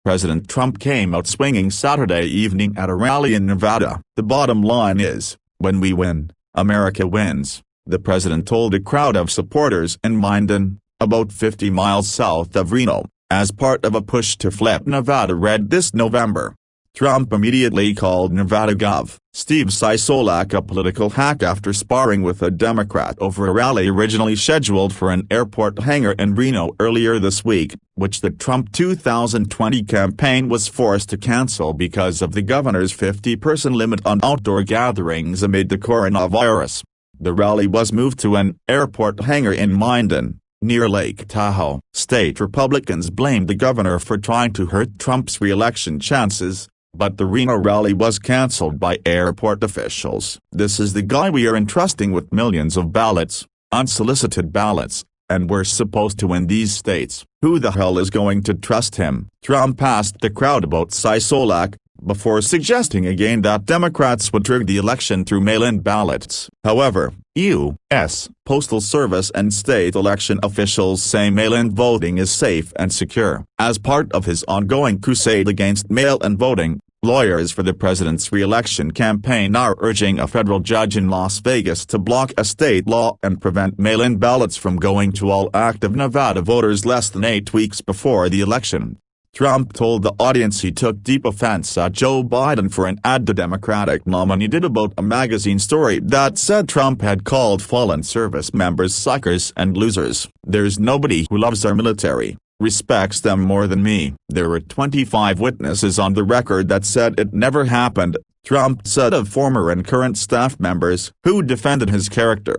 President Trump came out swinging Saturday evening at a rally in Nevada. "The bottom line is, when we win, America wins," the president told a crowd of supporters in Minden, about 50 miles south of Reno, as part of a push to flip Nevada red this November. Trump immediately called Nevada Gov. Steve Sisolak a political hack after sparring with a Democrat over a rally originally scheduled for an airport hangar in Reno earlier this week, which the Trump 2020 campaign was forced to cancel because of the governor's 50-person limit on outdoor gatherings amid the coronavirus. The rally was moved to an airport hangar in Minden, near Lake Tahoe. State Republicans blamed the governor for trying to hurt Trump's re-election chances, but the Reno rally was canceled by airport officials. "This is the guy we are entrusting with millions of ballots, unsolicited ballots, and we're supposed to win these states. Who the hell is going to trust him?" Trump asked the crowd about Sisolak, before suggesting again that Democrats would rig the election through mail-in ballots. However, U.S. Postal Service and state election officials say mail-in voting is safe and secure. As part of his ongoing crusade against mail-in voting, lawyers for the president's re-election campaign are urging a federal judge in Las Vegas to block a state law and prevent mail-in ballots from going to all active Nevada voters less than 8 weeks before the election. Trump told the audience he took deep offense at Joe Biden for an ad the Democratic nominee did about a magazine story that said Trump had called fallen service members suckers and losers. "There's nobody who loves our military, respects them more than me." There were 25 witnesses on the record that said it never happened, Trump said of former and current staff members who defended his character.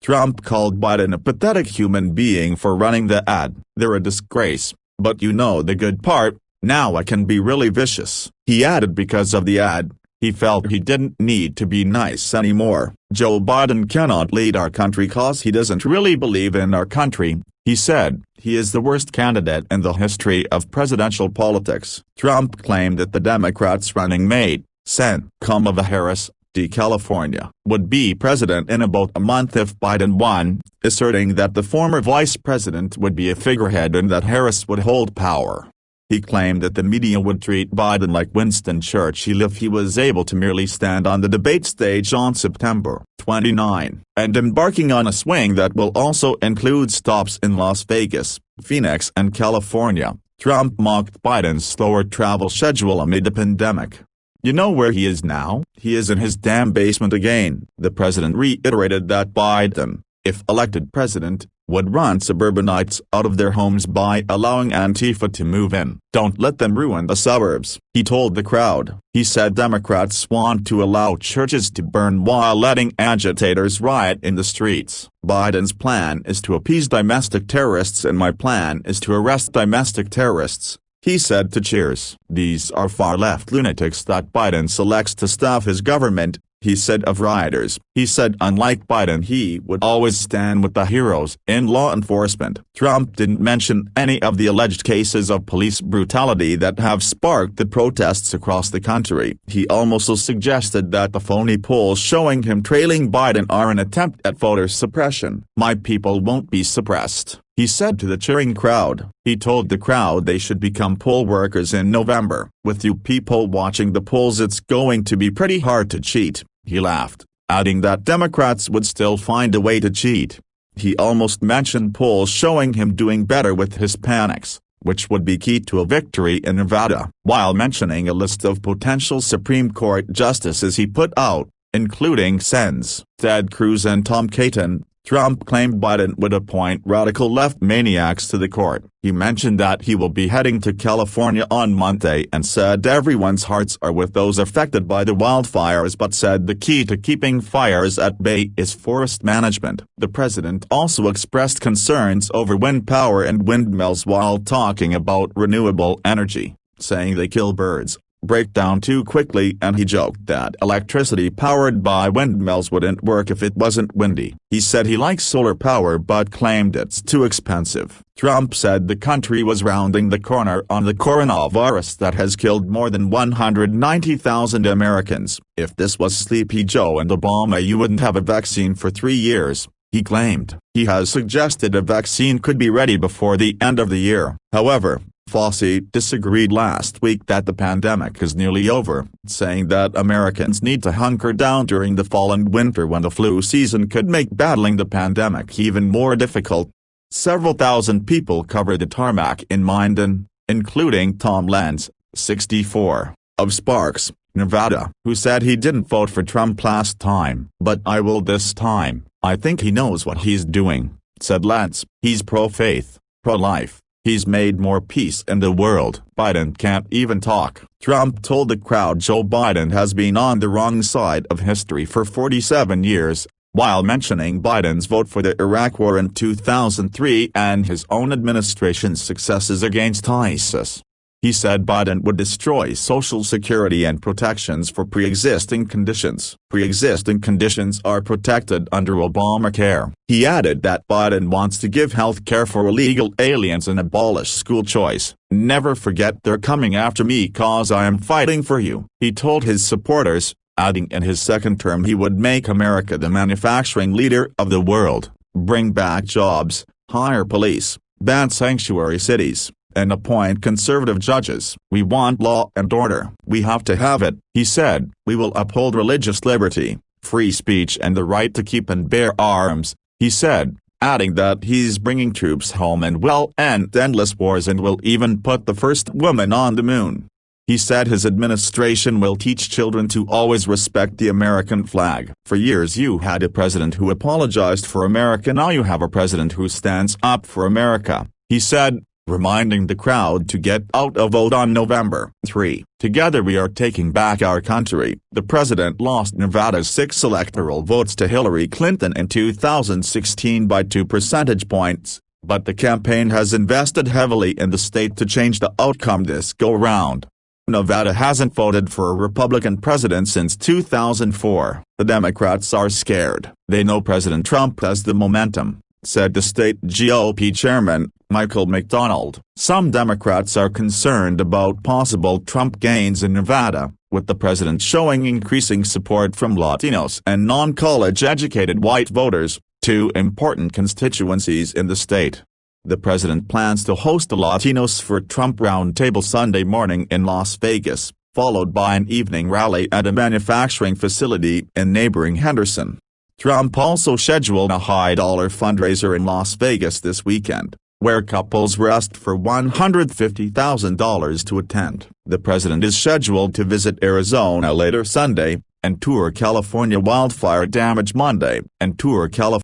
Trump called Biden a pathetic human being for running the ad. "They're a disgrace. But you know the good part, now I can be really vicious." He added because of the ad, he felt he didn't need to be nice anymore. "Joe Biden cannot lead our country cause he doesn't really believe in our country," he said. "He is the worst candidate in the history of presidential politics." Trump claimed that the Democrats' running mate, Sen. Kamala Harris, D. California, would be president in about a month if Biden won, asserting that the former vice president would be a figurehead and that Harris would hold power. He claimed that the media would treat Biden like Winston Churchill if he was able to merely stand on the debate stage on September 29, and embarking on a swing that will also include stops in Las Vegas, Phoenix and California. Trump mocked Biden's slower travel schedule amid the pandemic. "You know where he is now? He is in his damn basement again." The president reiterated that Biden, if elected president, would run suburbanites out of their homes by allowing Antifa to move in. "Don't let them ruin the suburbs," he told the crowd. He said Democrats want to allow churches to burn while letting agitators riot in the streets. "Biden's plan is to appease domestic terrorists and my plan is to arrest domestic terrorists," he said to Cheers. "These are far-left lunatics that Biden selects to staff his government," he said of rioters. He said unlike Biden he would always stand with the heroes in law enforcement. Trump didn't mention any of the alleged cases of police brutality that have sparked the protests across the country. He also suggested that the phony polls showing him trailing Biden are an attempt at voter suppression. "My people won't be suppressed," he said to the cheering crowd. He told the crowd they should become poll workers in November. "With you people watching the polls it's going to be pretty hard to cheat," he laughed, adding that Democrats would still find a way to cheat. He almost mentioned polls showing him doing better with Hispanics, which would be key to a victory in Nevada, while mentioning a list of potential Supreme Court justices he put out, including Sens. Ted Cruz and Tom Cayton. Trump claimed Biden would appoint radical left maniacs to the court. He mentioned that he will be heading to California on Monday and said everyone's hearts are with those affected by the wildfires but said the key to keeping fires at bay is forest management. The president also expressed concerns over wind power and windmills while talking about renewable energy, saying they kill birds, break down too quickly, and he joked that electricity powered by windmills wouldn't work if it wasn't windy. He said he likes solar power but claimed it's too expensive. Trump said the country was rounding the corner on the coronavirus that has killed more than 190,000 Americans. "If this was Sleepy Joe and Obama you wouldn't have a vaccine for 3 years," he claimed. He has suggested a vaccine could be ready before the end of the year. However, Fauci disagreed last week that the pandemic is nearly over, saying that Americans need to hunker down during the fall and winter when the flu season could make battling the pandemic even more difficult. Several thousand people covered the tarmac in Minden, including Tom Lenz, 64, of Sparks, Nevada, who said he didn't vote for Trump last time. "But I will this time. I think he knows what he's doing," said Lenz. "He's pro-faith, pro-life. He's made more peace in the world." Biden can't even talk. Trump told the crowd Joe Biden has been on the wrong side of history for 47 years, while mentioning Biden's vote for the Iraq War in 2003 and his own administration's successes against ISIS. He said Biden would destroy Social Security and protections for pre-existing conditions. Pre-existing conditions are protected under Obamacare. He added that Biden wants to give health care for illegal aliens and abolish school choice. "Never forget they're coming after me 'cause I am fighting for you," he told his supporters, adding in his second term he would make America the manufacturing leader of the world, bring back jobs, hire police, ban sanctuary cities, and appoint conservative judges. "We want law and order. We have to have it," he said. "We will uphold religious liberty, free speech and the right to keep and bear arms," he said, adding that he's bringing troops home and will end endless wars and will even put the first woman on the moon. He said his administration will teach children to always respect the American flag. "For years you had a president who apologized for America. Now you have a president who stands up for America," he said, reminding the crowd to get out a vote on November 3. "Together we are taking back our country." The president lost Nevada's 6 electoral votes to Hillary Clinton in 2016 by 2 percentage points, but the campaign has invested heavily in the state to change the outcome this go-round. Nevada hasn't voted for a Republican president since 2004. "The Democrats are scared. They know President Trump has the momentum," said the state GOP chairman, Michael McDonald. "Some Democrats are concerned about possible Trump gains in Nevada, with the president showing increasing support from Latinos and non-college educated white voters, 2 important constituencies in the state." The president plans to host a Latinos for Trump roundtable Sunday morning in Las Vegas, followed by an evening rally at a manufacturing facility in neighboring Henderson. Trump also scheduled a high-dollar fundraiser in Las Vegas this weekend, where couples were asked for $150,000 to attend. The president is scheduled to visit Arizona later Sunday, and tour California wildfire damage Monday, and tour California